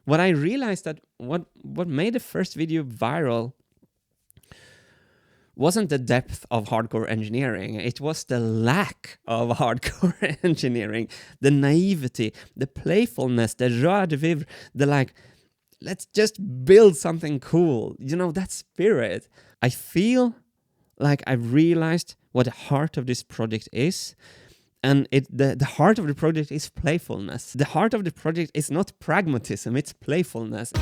what I realized that what made the first video viral wasn't the depth of hardcore engineering. It was the lack of hardcore engineering, the naivety, the playfulness, the joie de vivre, the like, let's just build something cool. You know, that spirit. I feel like I realized what the heart of this project is. And the heart of the project is playfulness. The heart of the project is not pragmatism, it's playfulness.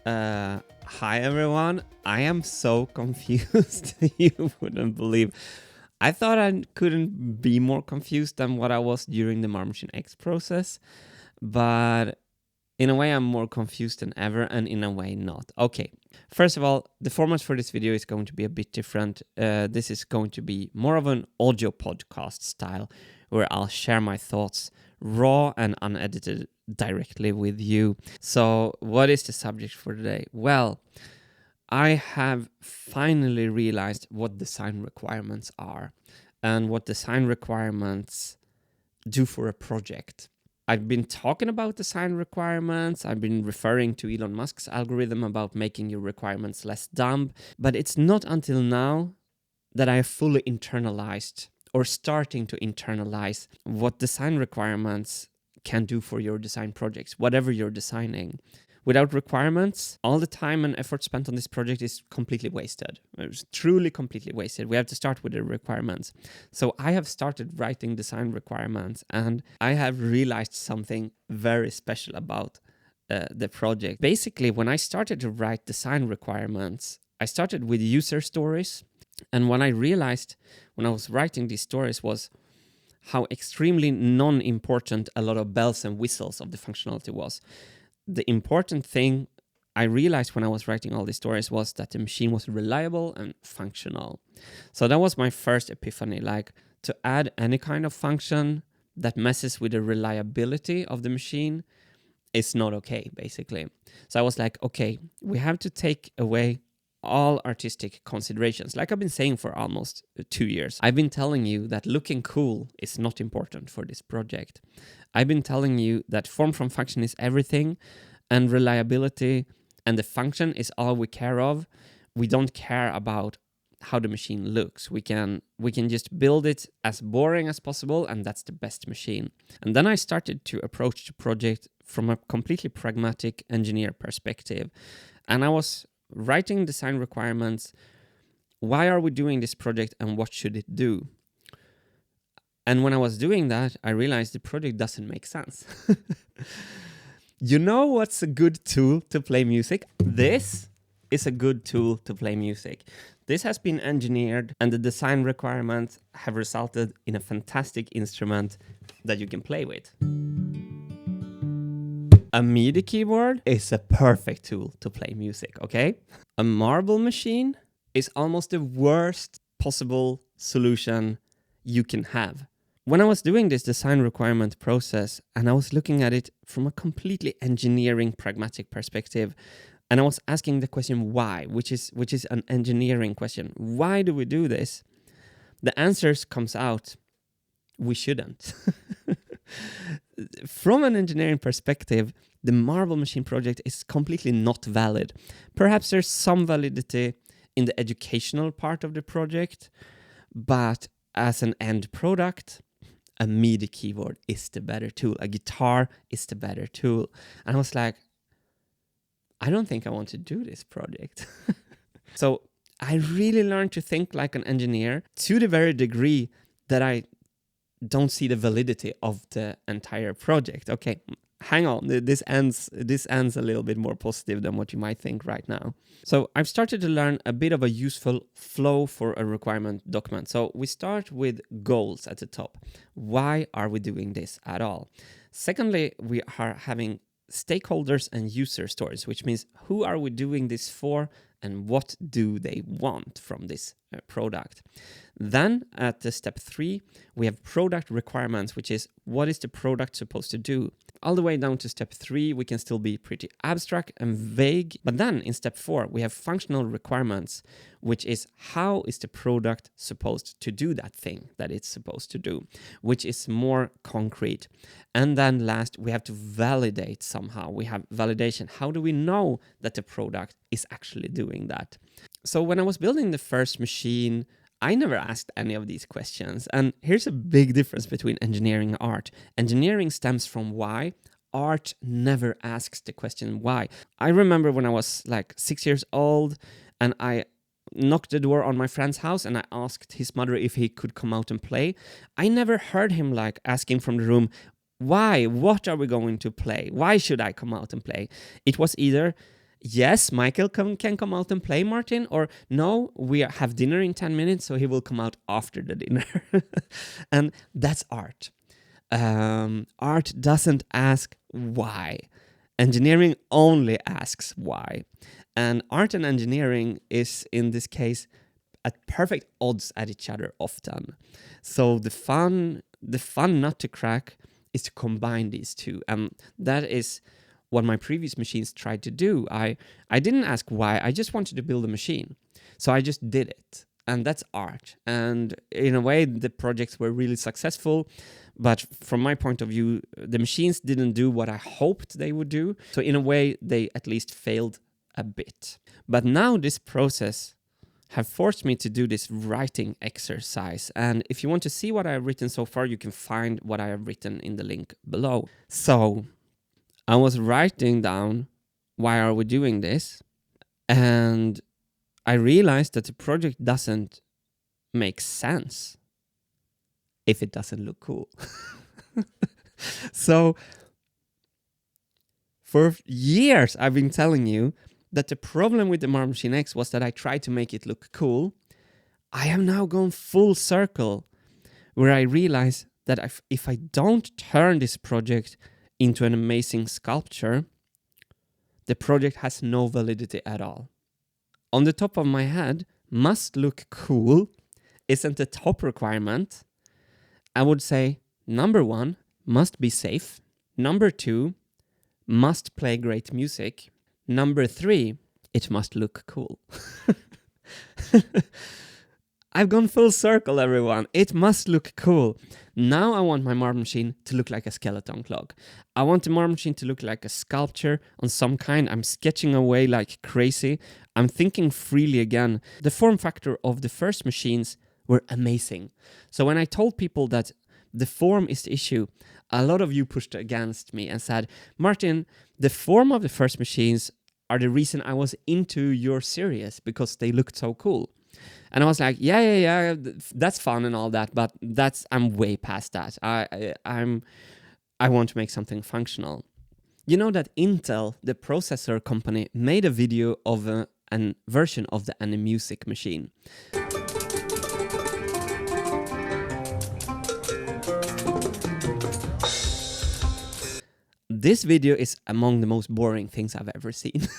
Hi everyone, I am so confused. You wouldn't believe. I thought I couldn't be more confused than what I was during the Marble Machine X process, but in a way I'm more confused than ever, and in a way not. Okay, first of all, the format for this video is going to be a bit different. This is going to be more of an audio podcast style, where I'll share my thoughts raw and unedited directly with you. So what is the subject for today? Well, I have finally realized what design requirements are and what design requirements do for a project. I've been talking about design requirements. I've been referring to Elon Musk's algorithm about making your requirements less dumb, but it's not until now that I have fully internalized or starting to internalize what design requirements can do for your design projects, whatever you're designing. Without requirements, all the time and effort spent on this project is completely wasted. It's truly completely wasted. We have to start with the requirements. So I have started writing design requirements, and I have realized something very special about the project. Basically, when I started to write design requirements, I started with user stories. And what I realized when I was writing these stories was how extremely non-important a lot of bells and whistles of the functionality was. The important thing I realized when I was writing all these stories was that the machine was reliable and functional. So that was my first epiphany, like to add any kind of function that messes with the reliability of the machine is not okay, basically. So I was like, okay, we have to take away all artistic considerations, like I've been saying for almost 2 years. I've been telling you that looking cool is not important for this project. I've been telling you that form from function is everything, and reliability and the function is all we care of. We don't care about how the machine looks. We can just build it as boring as possible, and that's the best machine. And then I started to approach the project from a completely pragmatic engineer perspective, and I was writing design requirements. Why are we doing this project and what should it do? And when I was doing that, I realized the project doesn't make sense. You know what's a good tool to play music? This is a good tool to play music. This has been engineered, and the design requirements have resulted in a fantastic instrument that you can play with. A MIDI keyboard is a perfect tool to play music, okay? A marble machine is almost the worst possible solution you can have. When I was doing this design requirement process, and I was looking at it from a completely engineering, pragmatic perspective, and I was asking the question why, which is an engineering question. Why do we do this? The answers comes out, we shouldn't. From an engineering perspective, the Marble Machine project is completely not valid. Perhaps there's some validity in the educational part of the project, but as an end product, a MIDI keyboard is the better tool. A guitar is the better tool. And I was like, I don't think I want to do this project. So I really learned to think like an engineer to the very degree that I don't see the validity of the entire project. Okay, hang on, this ends a little bit more positive than what you might think right now. So I've started to learn a bit of a useful flow for a requirement document. So we start with goals at the top. Why are we doing this at all? Secondly, we are having stakeholders and user stories, which means who are we doing this for and what do they want from this product. Then at the step 3, we have product requirements, which is what is the product supposed to do? All the way down to step 3, we can still be pretty abstract and vague. But then in step 4, we have functional requirements, which is how is the product supposed to do that thing that it's supposed to do, which is more concrete. And then last, we have to validate somehow. We have validation. How do we know that the product is actually doing that? So when I was building the first machine, I never asked any of these questions. And here's a big difference between engineering and art. Engineering stems from why. Art never asks the question why. I remember when I was like 6 years old and I knocked the door on my friend's house and I asked his mother if he could come out and play. I never heard him like asking from the room, why? What are we going to play? Why should I come out and play? It was either, yes, Michael can come out and play, Martin, or no, we have dinner in 10 minutes, so he will come out after the dinner. And that's art. Art doesn't ask why. Engineering only asks why. And art and engineering is, in this case, at perfect odds at each other often. So the fun nut to crack is to combine these two. And that is what my previous machines tried to do. I didn't ask why, I just wanted to build a machine. So I just did it. And that's art. And in a way, the projects were really successful. But from my point of view, the machines didn't do what I hoped they would do. So in a way, they at least failed a bit. But now this process have forced me to do this writing exercise. And if you want to see what I have written so far, you can find what I have written in the link below. So I was writing down, why are we doing this? And I realized that the project doesn't make sense if it doesn't look cool. So for years, I've been telling you that the problem with the Marble Machine X was that I tried to make it look cool. I have now gone full circle where I realize that if I don't turn this project into an amazing sculpture, the project has no validity at all. On the top of my head, must look cool isn't the top requirement. I would say, number 1, must be safe. Number 2, must play great music. Number 3, it must look cool. I've gone full circle, everyone. It must look cool. Now I want my marble machine to look like a skeleton clock. I want the marble machine to look like a sculpture on some kind. I'm sketching away like crazy. I'm thinking freely again. The form factor of the first machines were amazing. So when I told people that the form is the issue, a lot of you pushed against me and said, Martin, the form of the first machines are the reason I was into your series because they looked so cool. And I was like, yeah, that's fun and all that, but I'm way past that. I want to make something functional. You know that Intel, the processor company, made a video of a version of the Animusic machine. This video is among the most boring things I've ever seen.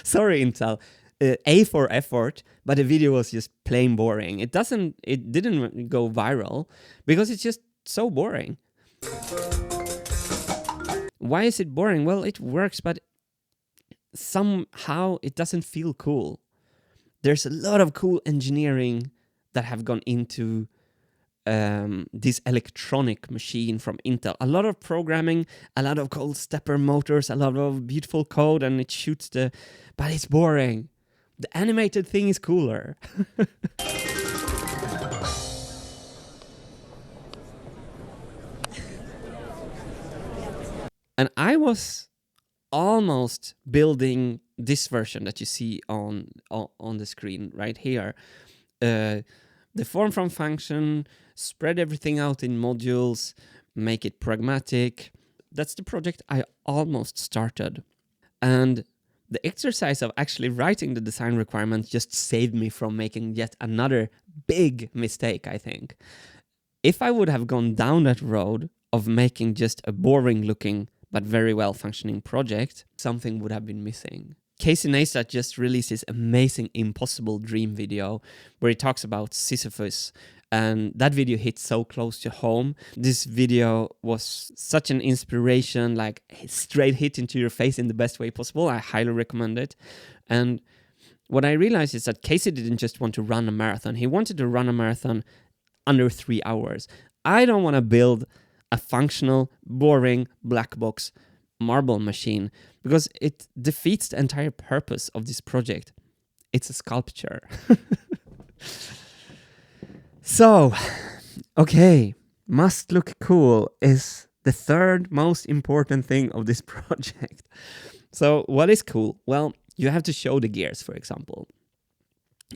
Sorry, Intel. A for effort, but the video was just plain boring. It didn't go viral because it's just so boring. Why is it boring? Well, it works, but somehow it doesn't feel cool. There's a lot of cool engineering that have gone into this electronic machine from Intel. A lot of programming, a lot of cool stepper motors, a lot of beautiful code, and it shoots but it's boring. The animated thing is cooler. And I was almost building this version that you see on the screen right here. The form from function, spread everything out in modules, make it pragmatic. That's the project I almost started. And the exercise of actually writing the design requirements just saved me from making yet another big mistake, I think. If I would have gone down that road of making just a boring looking but very well functioning project, something would have been missing. Casey Neistat just released this amazing Impossible Dream video where he talks about Sisyphus And that video hit so close to home. This video was such an inspiration, like straight hit into your face in the best way possible. I highly recommend it. And what I realized is that Casey didn't just want to run a marathon. He wanted to run a marathon under 3 hours. I don't want to build a functional, boring, black box marble machine because it defeats the entire purpose of this project. It's a sculpture. So, okay, must look cool is the third most important thing of this project. So, what is cool? Well, you have to show the gears, for example.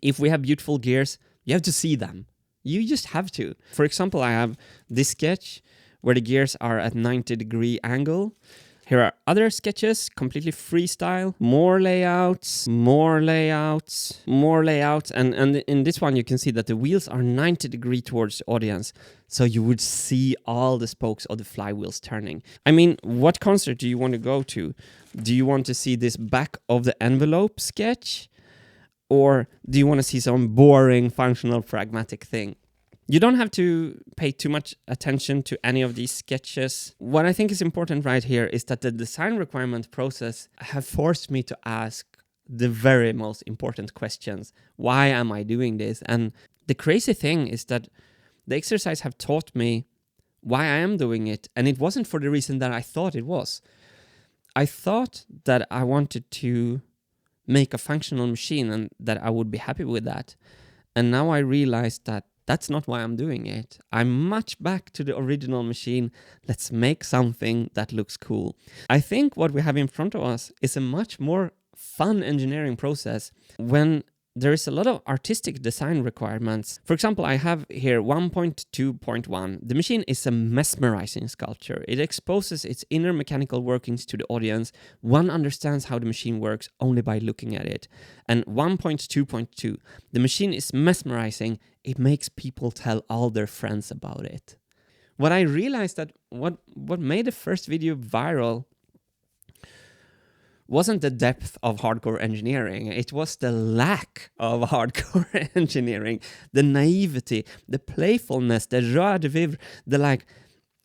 If we have beautiful gears, you have to see them. You just have to. For example, I have this sketch where the gears are at 90-degree angle. Here are other sketches, completely freestyle, more layouts, and in this one you can see that the wheels are 90 degrees towards the audience, so you would see all the spokes of the flywheels turning. I mean, what concert do you want to go to? Do you want to see this back of the envelope sketch? Or do you want to see some boring, functional, pragmatic thing? You don't have to pay too much attention to any of these sketches. What I think is important right here is that the design requirement process have forced me to ask the very most important questions. Why am I doing this? And the crazy thing is that the exercise have taught me why I am doing it. And it wasn't for the reason that I thought it was. I thought that I wanted to make a functional machine and that I would be happy with that. And now I realize that that's not why I'm doing it. I'm much back to the original machine. Let's make something that looks cool. I think what we have in front of us is a much more fun engineering process when there is a lot of artistic design requirements. For example, I have here 1.2.1. The machine is a mesmerizing sculpture. It exposes its inner mechanical workings to the audience. One understands how the machine works only by looking at it. And 1.2.2. The machine is mesmerizing. It makes people tell all their friends about it. What I realized that what made the first video viral wasn't the depth of hardcore engineering, it was the lack of hardcore engineering, the naivety, the playfulness, the joie de vivre, the like,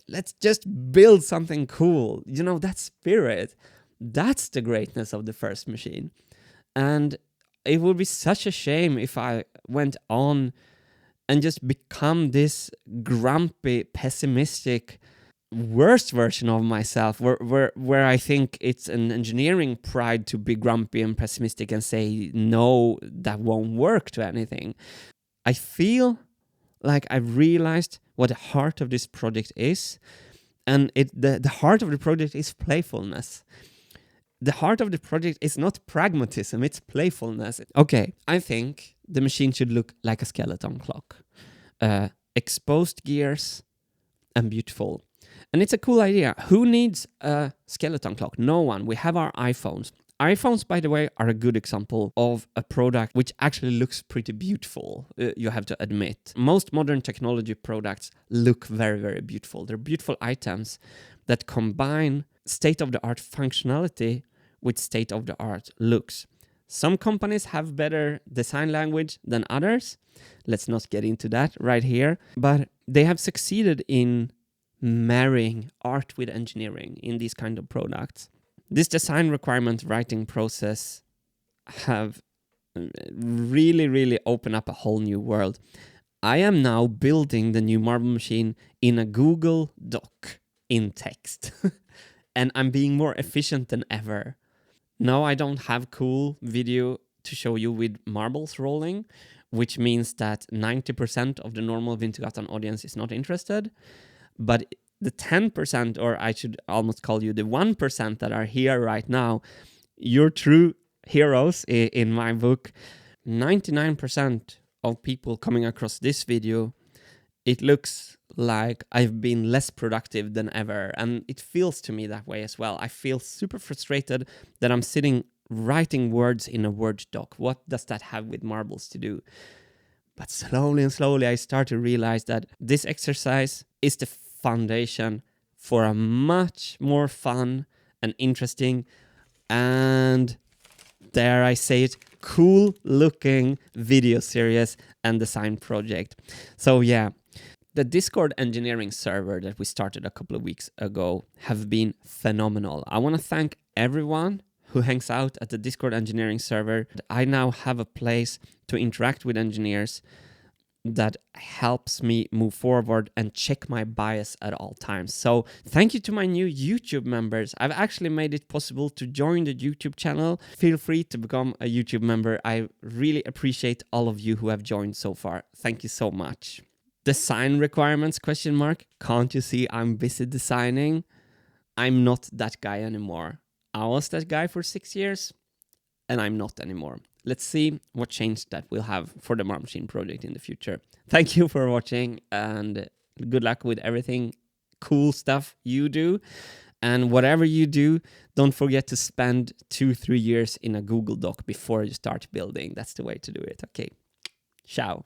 let's just build something cool. You know, that spirit, that's the greatness of the first machine. And it would be such a shame if I went on and just become this grumpy, pessimistic, worst version of myself where I think it's an engineering pride to be grumpy and pessimistic and say no, that won't work to anything. I feel like I've realized what the heart of this project is, and the heart of the project is playfulness. The heart of the project is not pragmatism, it's playfulness. Okay, I think the machine should look like a skeleton clock. Exposed gears and beautiful. And it's a cool idea. Who needs a skeleton clock? No one. We have our iPhones. iPhones, by the way, are a good example of a product which actually looks pretty beautiful, you have to admit. Most modern technology products look very, very beautiful. They're beautiful items that combine state-of-the-art functionality with state-of-the-art looks. Some companies have better design language than others. Let's not get into that right here. But they have succeeded in marrying art with engineering in these kind of products. This design requirement writing process have really opened up a whole new world. I am now building the new marble machine in a Google Doc in text. And I'm being more efficient than ever. No, I don't have cool video to show you with marbles rolling, which means that 90% of the normal Wintergatan audience is not interested. But the 10%, or I should almost call you the 1% that are here right now, you're true heroes in my book. 99% of people coming across this video, it looks like I've been less productive than ever. And it feels to me that way as well. I feel super frustrated that I'm sitting writing words in a Word doc. What does that have with marbles to do? But slowly and slowly, I start to realize that this exercise is the foundation for a much more fun and interesting and, dare I say it, cool looking video series and design project. So yeah, the Discord engineering server that we started a couple of weeks ago have been phenomenal. I want to thank everyone who hangs out at the Discord engineering server. I now have a place to interact with engineers that helps me move forward and check my bias at all times. So thank you to my new YouTube members. I've actually made it possible to join the YouTube channel. Feel free to become a YouTube member. I really appreciate all of you who have joined so far. Thank you so much. Design requirements, question mark. Can't you see I'm busy designing? I'm not that guy anymore. I was that guy for 6 years and I'm not anymore. Let's see what change that we'll have for the Marm Machine project in the future. Thank you for watching and good luck with everything cool stuff you do. And whatever you do, don't forget to spend 2-3 years in a Google Doc before you start building. That's the way to do it. Okay. Ciao.